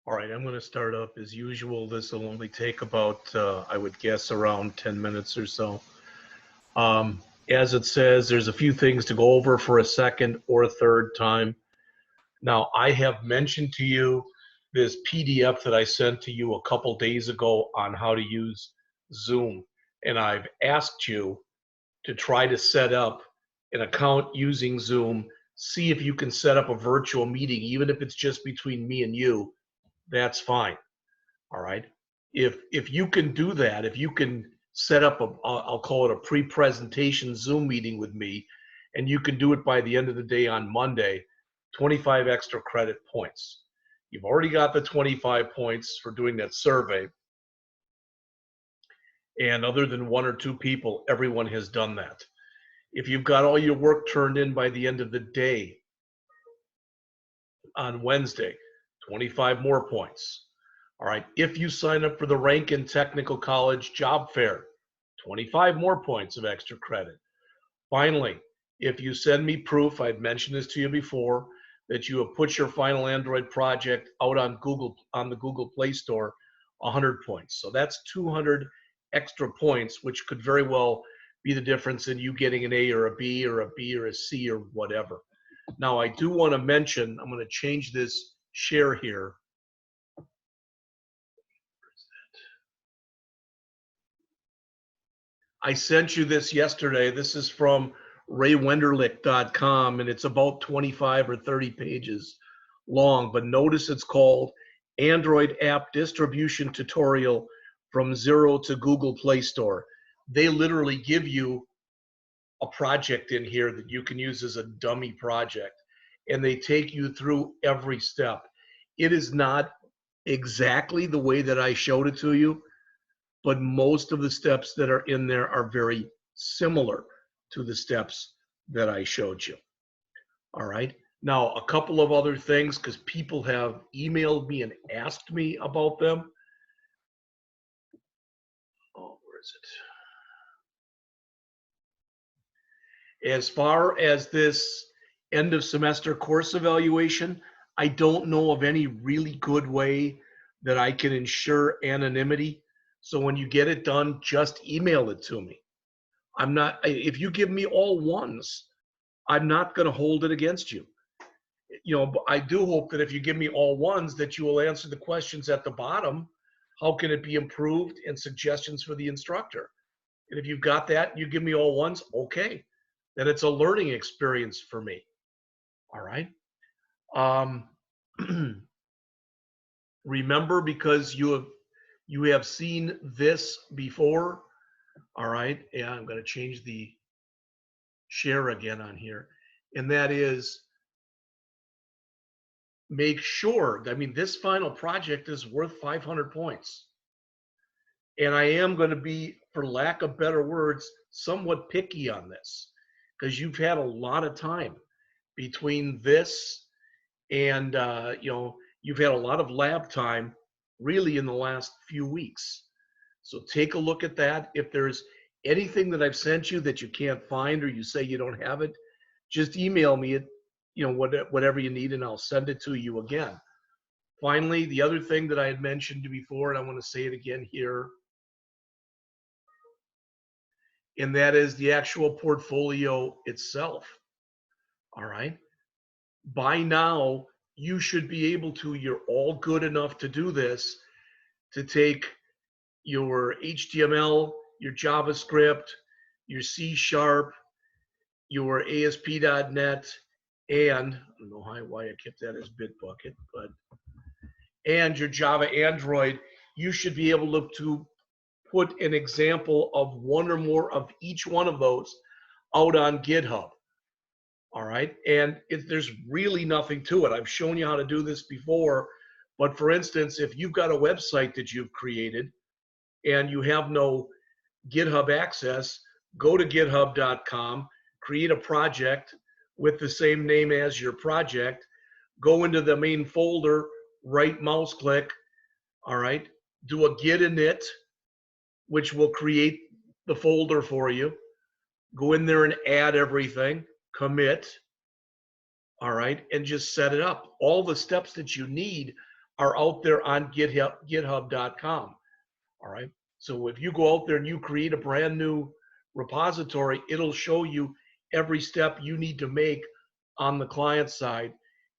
All right, I'm going to start up as usual. This will only take about, I would guess, around 10 minutes or so. As it says, there's a few things to go over for a second or a third time. Now, I have mentioned to you this PDF that I sent to you a couple days ago on how to use Zoom, and I've asked you to try to set up an account using Zoom. See if you can set up a virtual meeting, even if it's just between me and you. That's fine. All right. If you can do that, if you can set up a, I'll call it a pre-presentation Zoom meeting with me, and you can do it by the end of the day on Monday, 25 extra credit points. You've already got the 25 points for doing that survey. And other than one or two people, everyone has done that. If you've got all your work turned in by the end of the day on Wednesday, 25 more points. All right, if you sign up for the Rankin Technical College Job Fair, 25 more points of extra credit. Finally, if you send me proof, I've mentioned this to you before, that you have put your final Android project out on Google, on the Google Play Store, 100 points. So that's 200 extra points, which could very well be the difference in you getting an A or a B or a B or a C or whatever. Now, I do want to mention, I'm going to change this share here. I sent you this yesterday. This is from raywenderlich.com, and it's about 25 or 30 pages long. But notice it's called Android App Distribution Tutorial from Zero to Google Play Store. They literally give you a project in here that you can use as a dummy project, and they take you through every step. It is not exactly the way that I showed it to you, but most of the steps that are in there are very similar to the steps that I showed you. All right. Now, a couple of other things, because people have emailed me and asked me about them. Oh, where is it? As far as this end of semester course evaluation, I don't know of any really good way that I can ensure anonymity. So when you get it done, just email it to me. I'm not, if you give me all ones, I'm not going to hold it against you. You know, I do hope that if you give me all ones, that you will answer the questions at the bottom. How can it be improved, and suggestions for the instructor? And if you've got that, you give me all ones, okay. Then it's a learning experience for me. All right. Remember, because you have seen this before. All right. And I'm going to change the share again on here. And that is, make sure, I mean, this final project is worth 500 points. And I am going to be, for lack of better words, somewhat picky on this, because you've had a lot of time between this and, you've had a lot of lab time really in the last few weeks. So take a look at that. If there's anything that I've sent you that you can't find, or you say you don't have it, just email me it, whatever you need, and I'll send it to you again. Finally, the other thing that I had mentioned before, and I want to say it again here, and that is the actual portfolio itself. All right. By now, you should be able to, you're all good enough to do this, to take your HTML, your JavaScript, your C#, your ASP.NET, and I don't know why I kept that as Bitbucket, but and your Java Android. You should be able to put an example of one or more of each one of those out on GitHub. All right. And there's really nothing to it. I've shown you how to do this before. But for instance, if you've got a website that you've created and you have no GitHub access, go to github.com, create a project with the same name as your project, go into the main folder, right mouse click, all right, do a git init, which will create the folder for you. Go in there and add everything, commit, all right, and just set it up. All the steps that you need are out there on github.com. All right. So if you go out there and you create a brand new repository, it'll show you every step you need to make on the client side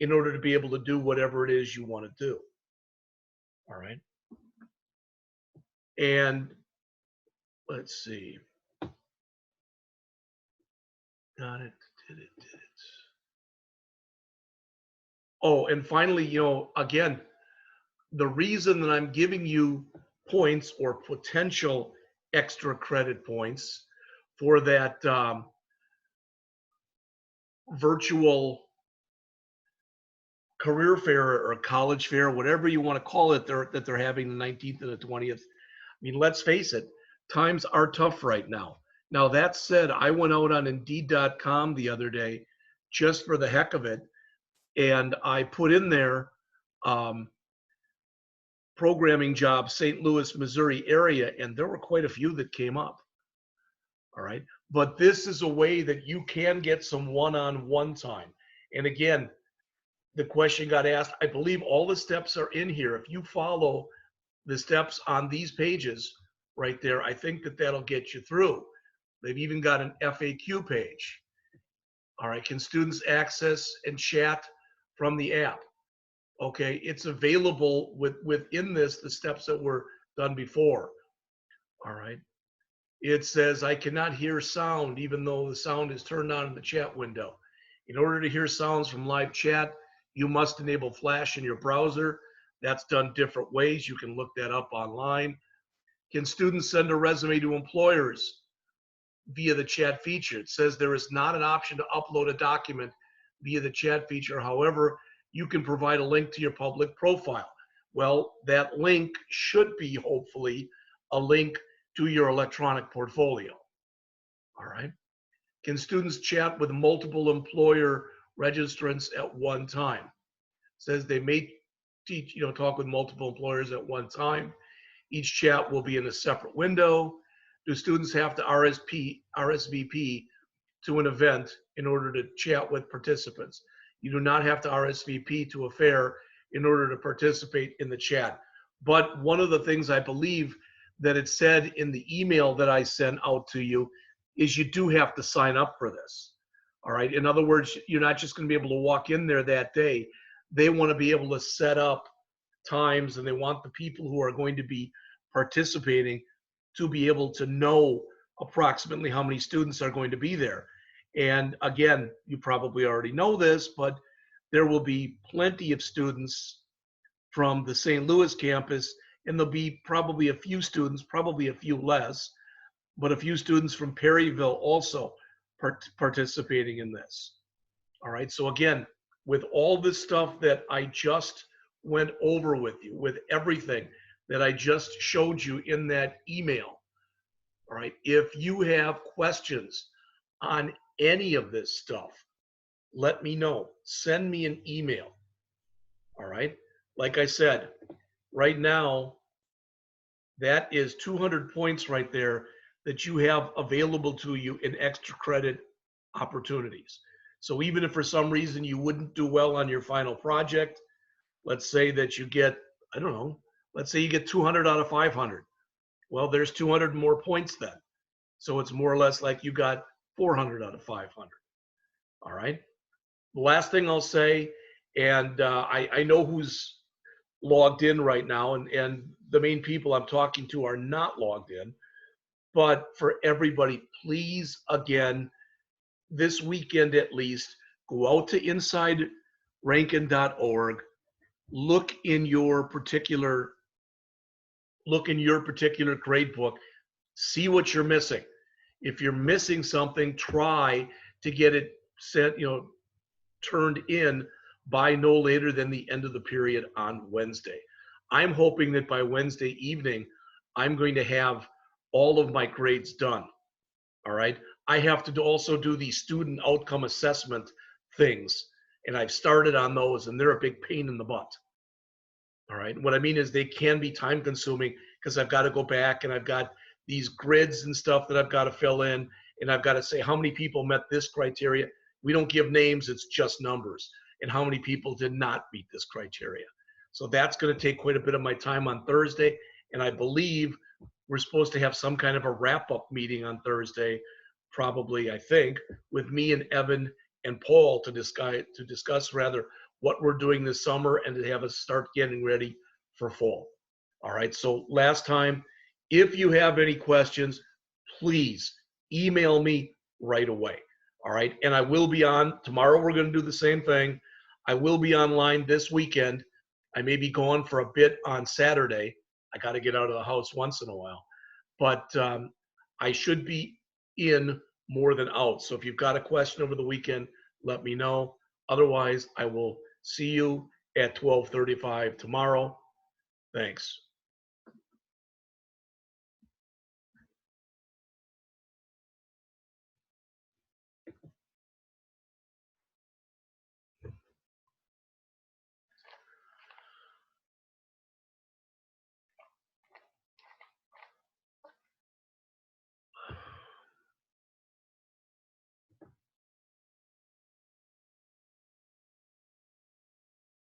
in order to be able to do whatever it is you want to do. All right. And let's see. Got it. Did it. Oh, and finally, again, the reason that I'm giving you points or potential extra credit points for that virtual career fair or college fair, whatever you want to call it, that they're having the 19th and the 20th. I mean, let's face it, times are tough right now. Now, that said, I went out on Indeed.com the other day just for the heck of it, and I put in there programming jobs, St. Louis, Missouri area, and there were quite a few that came up. All right. But this is a way that you can get some one-on-one time. And again, the question got asked, I believe all the steps are in here. If you follow the steps on these pages right there, I think that'll get you through. They've even got an FAQ page. All right. Can students access and chat from the app? Okay, it's available within this, the steps that were done before. All right. It says, I cannot hear sound, even though the sound is turned on in the chat window. In order to hear sounds from live chat, you must enable Flash in your browser. That's done different ways. You can look that up online. Can students send a resume to employers via the chat feature? It says there is not an option to upload a document via the chat feature. However, you can provide a link to your public profile. Well, that link should be, hopefully, a link to your electronic portfolio. All right. Can students chat with multiple employer registrants at one time? It says they may talk with multiple employers at one time. Each chat will be in a separate window. Do students have to RSVP to an event in order to chat with participants? You do not have to RSVP to a fair in order to participate in the chat. But one of the things I believe that it said in the email that I sent out to you is you do have to sign up for this. All right. In other words, you're not just going to be able to walk in there that day. They want to be able to set up times, and they want the people who are going to be participating to be able to know approximately how many students are going to be there. And again, you probably already know this, but there will be plenty of students from the St. Louis campus, and there'll be probably a few students, probably a few less, but a few students from Perryville also participating in this. All right. So again, with all this stuff that I just went over with you, with everything that I just showed you in that email, all right, if you have questions on any of this stuff, let me know. Send me an email. All right. Like I said, right now, that is 200 points right there that you have available to you in extra credit opportunities. So even if for some reason you wouldn't do well on your final project, let's say that you get, I don't know, let's say you get 200 out of 500. Well, there's 200 more points then. So it's more or less like you got 400 out of 500. All right. The last thing I'll say, and I know who's logged in right now, and the main people I'm talking to are not logged in. But for everybody, please, again, this weekend at least, go out to InsideRankin.org, look in your particular grade book, see what you're missing. If you're missing something, try to get it sent, turned in by no later than the end of the period on Wednesday. I'm hoping that by Wednesday evening, I'm going to have all of my grades done. All right. I have to also do the student outcome assessment things, and I've started on those, and they're a big pain in the butt. All right. What I mean is they can be time consuming because I've got to go back and I've got these grids and stuff that I've got to fill in, and I've got to say how many people met this criteria. We don't give names, it's just numbers, and how many people did not meet this criteria. So that's going to take quite a bit of my time on Thursday. And I believe we're supposed to have some kind of a wrap up meeting on Thursday, probably, I think, with me and Evan and Paul to discuss rather what we're doing this summer and to have us start getting ready for fall. All right. So last time, if you have any questions, please email me right away. All right. And I will be on tomorrow. We're going to do the same thing. I will be online this weekend. I may be gone for a bit on Saturday. I got to get out of the house once in a while, but I should be in more than out. So if you've got a question over the weekend, let me know. Otherwise, I will see you at 12:35 tomorrow. Thanks.